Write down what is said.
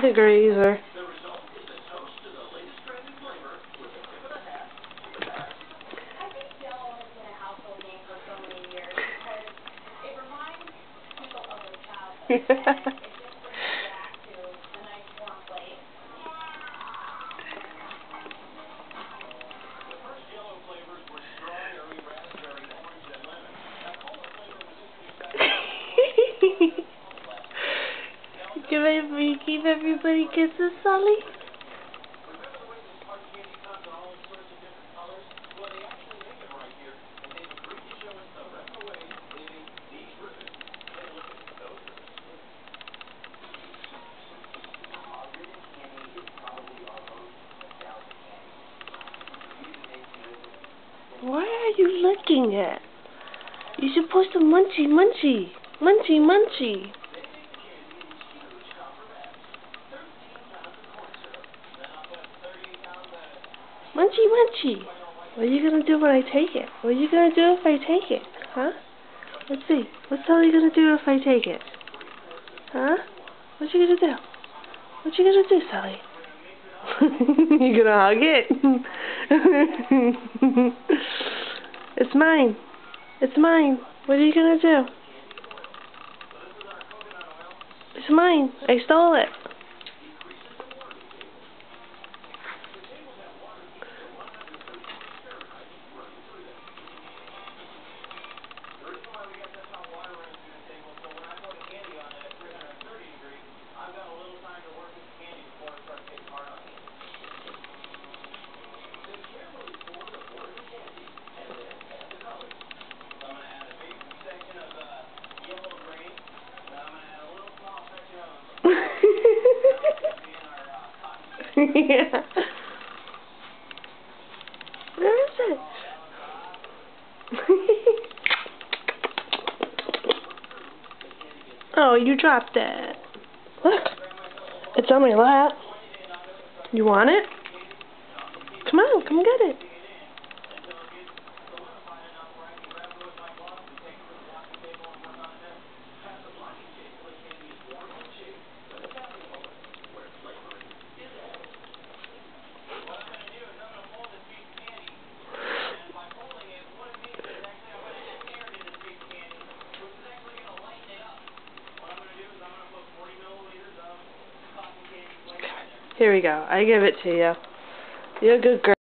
degrees or... Can you give everybody kisses, Sully? What are you looking at? You're supposed to munchy, munchy, munchy, munchy. Munchy, munchy. What are you gonna do when I take it? What are you gonna do if I take it? Huh? Let's see. What's Sully gonna do if I take it? Huh? What you gonna do? What you gonna do, Sully? You gonna hug it? It's mine. It's mine. What are you gonna do? It's mine. I stole it. Yeah. Where is it? Oh, you dropped it. Look, it's on my lap. You want it? Come on, come get it. Here we go. I give it to you. You're a good girl.